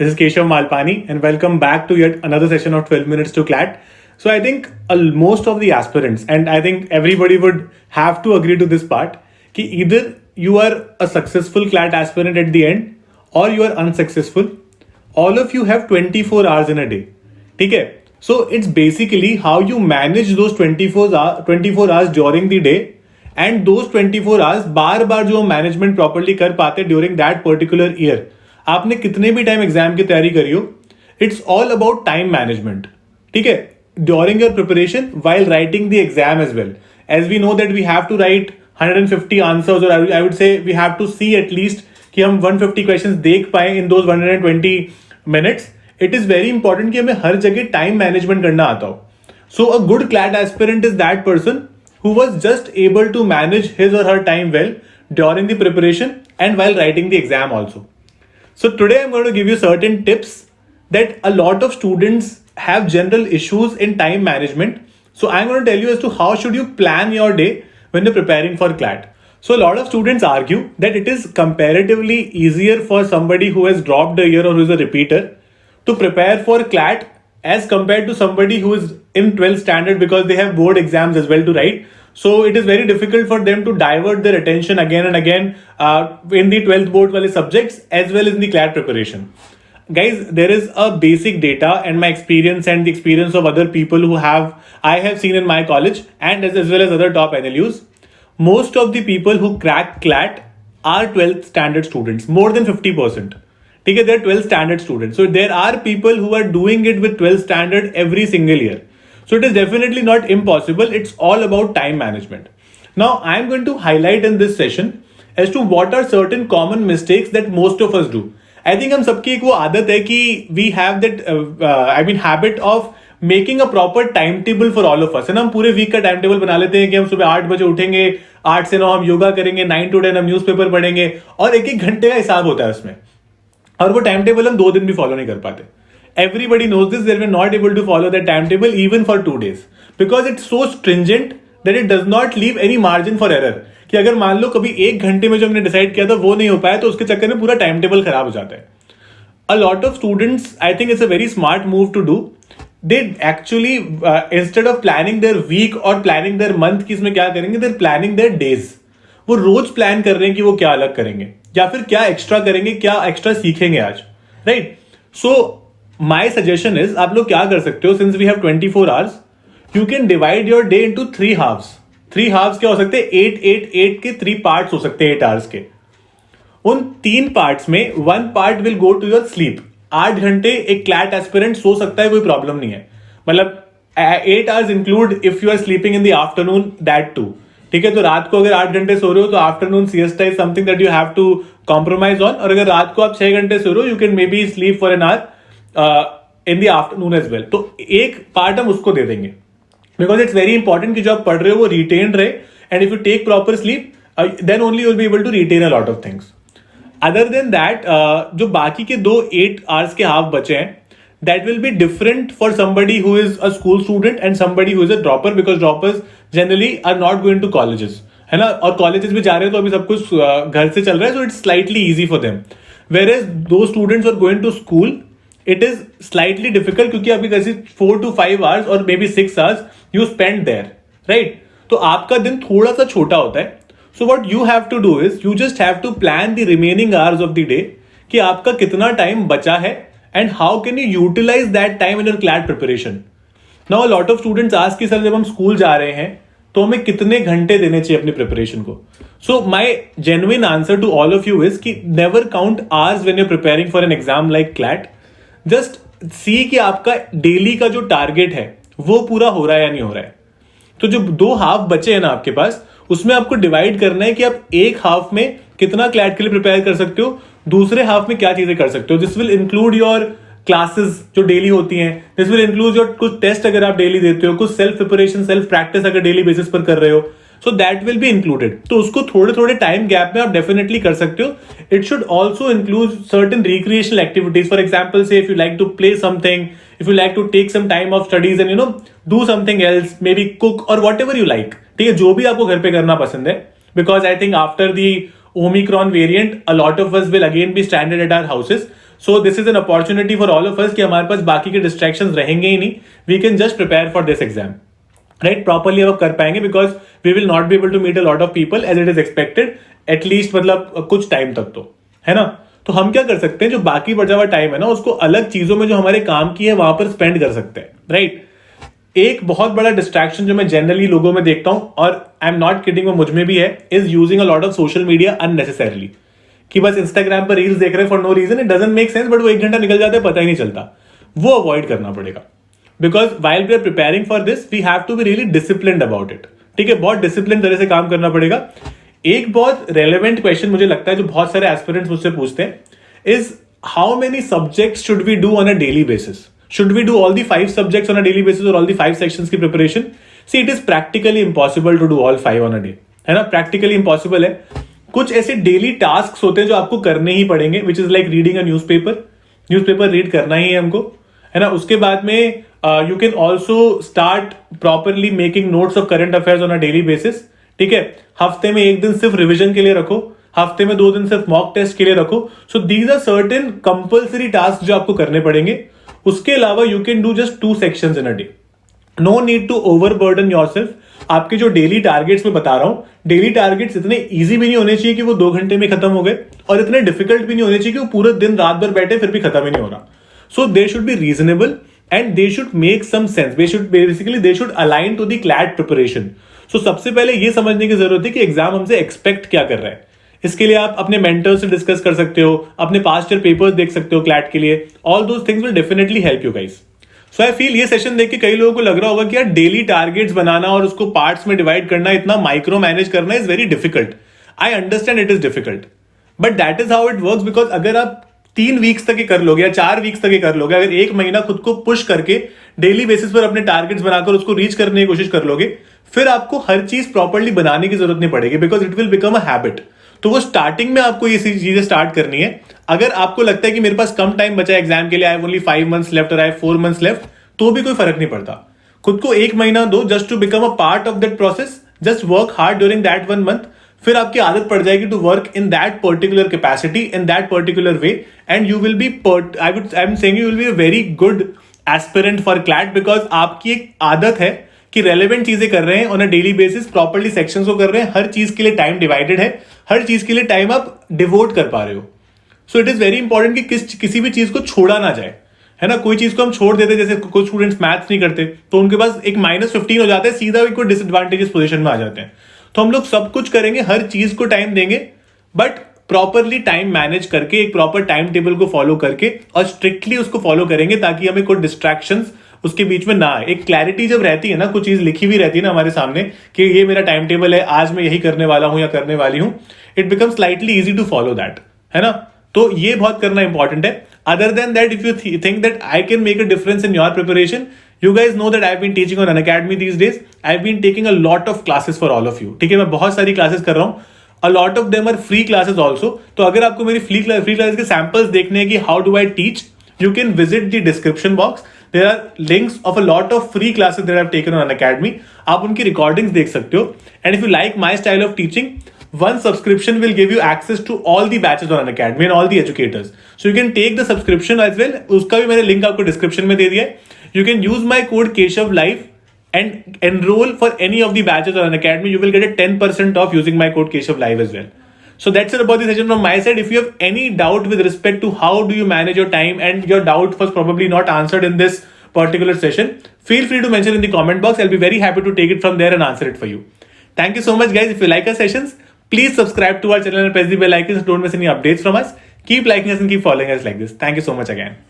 This is Keshav Malpani, and welcome back to yet another session of 12 Minutes to CLAT. So, I think most of the aspirants, and I think everybody would have to agree to this part, कि either you are a successful CLAT aspirant at the end, or you are unsuccessful. All of you have 24 hours in a day. ठीक है? So, it's basically how you manage those 24 hours during the day, and those 24 hours बार बार जो management properly कर पाते during that particular year. आपने कितने भी time exam की तैयारी करी हो, it's all about time management. ठीक है, during your preparation while writing the exam as well, as we know that we have to write 150 answers, और I would say we have to see at least कि हम 150 questions देख पाए in those 120 minutes. It is very important कि हमें हर जगह time management करना आता हो. So a good CLAT aspirant is that person who was just able to manage his or her time well during the preparation and while writing the exam also. So today I'm going to give you certain tips that a lot of students have general issues in time management. So I'm going to tell you as to how should you plan your day when you're preparing for CLAT. So a lot of students argue that it is comparatively easier for somebody who has dropped a year or who is a repeater to prepare for CLAT as compared to somebody who is in 12th standard, because they have board exams as well to write. So it is very difficult for them to divert their attention again and again in the 12th board wale subjects as well as in the CLAT preparation. Guys, there is a basic data and my experience and the experience of other people I have seen in my college and as well as other top NLUs. Most of the people who crack CLAT are 12th standard students, more than 50%. Okay, they're 12th standard students. So there are people who are doing it with 12th standard every single year. So it is definitely not impossible. It's all about time management. Now I'm going to highlight in this session as to what are certain common mistakes that most of us do. I think हम सबकी एक वो आदत है कि we have that habit of making a proper timetable for all of us. है ना, हम पूरे वीक का टाइम टेबल बना लेते हैं कि हम सुबह 8 बजे उठेंगे, 8 से 9 हम योगा करेंगे, 9 to 10 हम न्यूज़पेपर पढ़ेंगे, और एक घंटे का हिसाब होता है उसमें. और वो टाइम टेबल हम 2 दिन भी फॉलो नहीं कर पाते. Everybody knows this, that we're not able to follow that timetable even for 2 days because it's so stringent that it does not leave any margin for error. कि अगर मान लो कभी 1 घंटे में जो हमने डिसाइड किया था वो नहीं हो पाया तो उसके चक्कर में पूरा टाइम टेबल खराब हो जाता है. A lot of students, I think it's a very smart move to do. They actually instead of planning their week or planning their month कि इसमें क्या करेंगे, they're planning their days. वो रोज प्लान कर रहे हैं कि वो क्या अलग करेंगे या फिर क्या एक्स्ट्रा करेंगे, क्या एक्स्ट्रा सीखेंगे आज, right? So my suggestion is, आप लोग क्या कर सकते हो, since we have 24 hours, you can divide your day into 3 halves. 3 halves क्या हो सकते हैं? 8 के 3 पार्ट्स हो सकते हैं 8 आवर्स के. उन 3 पार्ट्स में 1 part will go to your sleep. 8 घंटे एक क्लैट एस्पिरेंट सो सकता है, कोई प्रॉब्लम नहीं है. मतलब 8 hours include if you are sleeping in the afternoon, that too. ठीक है, तो रात को अगर 8 घंटे सो रहे हो तो afternoon siesta is something that you have to compromise on. और अगर रात को आप 6 घंटे सो रहे हो, you can maybe sleep for an hour in the afternoon as well. तो एक पार्ट हम उसको दे देंगे बिकॉज इट्स वेरी इंपॉर्टेंट कि जो आप पढ़ रहे हो वो रिटेन रहे, and if you take proper sleep then only you will be able to retain a lot of things. Other than that, जो बाकी के 2 8 आवर्स के हाफ बचे हैं, that will be different for somebody who is a school student and somebody who is a dropper, because droppers generally are not going to colleges, है ना, और colleges भी जा रहे हैं तो अभी सब कुछ घर से चल रहा है, so it's slightly easy for them. Whereas those students who are going to school, it is slightly difficult क्योंकि अभी कैसे 4 to 5 hours or maybe 6 hours you spend there, right? तो आपका दिन थोड़ा सा छोटा होता है. So what you have to do is you just have to plan the remaining hours of the day कि आपका कितना टाइम बचा है and how can you utilize that time in your CLAT preparation. Now a lot of students ask कि sir जब हम school जा रहे हैं तो हमें कितने घंटे देने चाहिए अपनी प्रिपरेशन को. So my genuine answer to all of you is कि never count hours when you're preparing for an exam like CLAT. Just see कि आपका डेली का जो टारगेट है वो पूरा हो रहा है या नहीं हो रहा है. तो जो 2 हाफ बचे हैं ना आपके पास, उसमें आपको डिवाइड करना है कि आप एक हाफ में कितना CLAT के लिए प्रिपेयर कर सकते हो, दूसरे हाफ में क्या चीजें कर सकते हो. This will include your classes जो डेली होती हैं, दिस विल इंक्लूड योर कुछ टेस्ट अगर आप डेली देते हो, कुछ सेल्फ प्रिपरेशन सेल्फ प्रैक्टिस अगर डेली बेसिस पर कर रहे हो, so that will be included. तो उसको थोड़े थोड़े टाइम गैप में आप डेफिनेटली कर सकते हो. It should also include certain recreational activities. For example say if you like to play something, if you like to take some time off studies and do something else, maybe cook और whatever you like. ठीक है, जो भी आपको घर पे करना पसंद है, because I think after the Omicron variant, a lot of us will again be stranded at our houses. So this is an opportunity for all of us कि हमारे पास बाकी के डिस्ट्रैक्शंस रहेंगे ही नहीं. We can just prepare for this exam, right. Properly हम कर पाएंगे because we will not be able to meet a lot of people as it is expected, at least मतलब कुछ टाइम तक तो, है ना. तो हम क्या कर सकते हैं, जो बाकी बचा हुआ टाइम है ना, उसको अलग चीजों में जो हमारे काम की है वहां पर स्पेंड कर सकते हैं, राइट. एक बहुत बड़ा डिस्ट्रैक्शन जो मैं जनरली लोगों में देखता हूं, और आई एम नॉट किडिंग, वो मुझ में भी है, is using a lot of social media unnecessarily. कि बस इंस्टाग्राम पर रील्स देख रहे हैं for no reason, it doesn't make sense, but वो 1 घंटा निकल जाता है पता ही नहीं चलता. वो अवॉइड करना पड़ेगा. Because while we are preparing for this we have to be really disciplined about it. ठीक है, बहुत डिसिप्लिन तरह से काम करना पड़ेगा. एक बहुत रेलेवेंट क्वेश्चन मुझे लगता है जो बहुत सारे एस्पिरेंट्स मुझसे पूछते हैं, is how many subjects should we do on a daily basis. Should we do all the 5 subjects on a daily basis or all the 5 sections की preparation? See, it is practically impossible to do all 5 on a day. है ना, practically impossible है. कुछ ऐसे daily tasks होते हैं जो आपको करने ही पड़ेंगे, which is like reading a newspaper. Newspaper read करना ही है हमको, है ना. उसके बाद में you can also start properly making notes of current affairs on a daily basis. ठीक है, हफ्ते में 1 दिन सिर्फ रिविजन के लिए रखो, हफ्ते में 2 दिन सिर्फ मॉक टेस्ट के लिए रखो. So these are certain compulsory task जो आपको करने पड़ेंगे. उसके अलावा you can do just 2 sections in a day. No need to overburden yourself. आपके जो डेली टारगेट्स में बता रहा हूं, डेली टारगेट्स इतने इजी भी नहीं होने चाहिए कि वो 2 घंटे में खत्म हो गए, और इतने डिफिकल्ट भी नहीं होने चाहिए कि वो पूरे दिन रात भर बैठे फिर भी खत्म ही नहीं हो रहा. So they should be reasonable and they should make some sense. They should align to the CLAT preparation. So सबसे पहले ये समझने की जरूरत है कि एग्जाम हमसे एक्सपेक्ट क्या कर रहा है. इसके लिए आप अपने मेंटर से डिस्कस कर सकते हो, अपने पास्ट ईयर पेपर्स देख सकते हो क्लैट के लिए. All those things will definitely help you guys. So I feel ये सेशन देख के कई लोगों को लग रहा होगा कि यार डेली टारगेट्स बनाना और उसको पार्ट्स में डिवाइड करना, इतना माइक्रो मैनेज करना is very difficult. I understand it is difficult, but that is how it works. Because अगर आप 3 वीक्स तक ये कर लोगे या 4 वीक्स तक ये कर लोगे, अगर 1 महीना खुद को पुश करके डेली बेसिस पर अपने टारगेट्स बनाकर उसको रीच करने की कोशिश कर लोगे, फिर आपको हर चीज प्रॉपर्ली बनाने की जरूरत नहीं पड़ेगी, because it will become a habit. तो वो स्टार्टिंग में आपको ये चीजें स्टार्ट करनी है. अगर आपको लगता है कि मेरे पास कम टाइम बचा है एग्जाम के लिए, I have only 5 months left और आई हैव 4 months लेफ्ट, तो भी कोई फर्क नहीं पड़ता. खुद को 1 महीना दो just to become a part of that process. Just work hard during that 1 month. फिर आपकी आदत पड़ जाएगी to work in that particular capacity, in that particular way, and you will be I am saying you will be a very good aspirant for CLAT. Because आपकी एक आदत है कि रेलेवेंट चीजें कर रहे हैं on a daily basis, properly sections को कर रहे हैं, हर चीज के लिए टाइम डिवाइडेड है, हर चीज के लिए टाइम आप डिवोट कर पा रहे हो. So it is very important कि किसी भी चीज को छोड़ा ना जाए, है ना. कोई चीज को हम छोड़ देते, जैसे कुछ स्टूडेंट्स मैथ्स नहीं करते तो उनके पास एक -15 हो जाता है, सीधा कोई डिसएडवांटेजेस पोजीशन में आ जाते हैं. तो हम लोग सब कुछ करेंगे, हर चीज को टाइम देंगे, बट प्रॉपरली टाइम मैनेज करके, एक प्रॉपर टाइम टेबल को फॉलो करके और स्ट्रिक्टली उसको फॉलो करेंगे, ताकि हमें कोई डिस्ट्रैक्शंस उसके बीच में ना आए. एक क्लैरिटी जब रहती है ना, कुछ चीज लिखी हुई रहती है ना हमारे सामने कि ये मेरा टाइम टेबल है, आज मैं यही करने वाला हूं या करने वाली हूं, it become slightly easy to follow that, है ना. तो ये बहुत करना इंपॉर्टेंट है. Other than that, if you think that I can make a difference in your preparation, you guys know that I've been teaching on Unacademy these days. I've been taking a lot of classes for all of you. ठीक है, मैं बहुत सारी classes कर रहा हूँ. A lot of them are free classes also. तो अगर आपको मेरी फ्री क्लासेस के सैंपल्स देखने हैं कि how do I teach, you can visit the description box. There are links of a lot of free classes that I've taken on Unacademy. आप उनकी रिकॉर्डिंग्स देख सकते हो. And if you like my style of teaching, one subscription will give you access to all the batches on Unacademy and all the educators. So you can take the subscription as well. उसका भी मैंने link आपको description में दे दिया है. You can use my code Keshav Live and enroll for any of the batches on Unacademy. You will get a 10% off using my code Keshav Live as well. So that's it about the session from my side. If you have any doubt with respect to how do you manage your time, and your doubt was probably not answered in this particular session, feel free to mention in the comment box. I'll be very happy to take it from there and answer it for you. Thank you so much, guys. If you like our sessions, please subscribe to our channel and press the bell icon so don't miss any updates from us. Keep liking us and keep following us like this. Thank you so much again.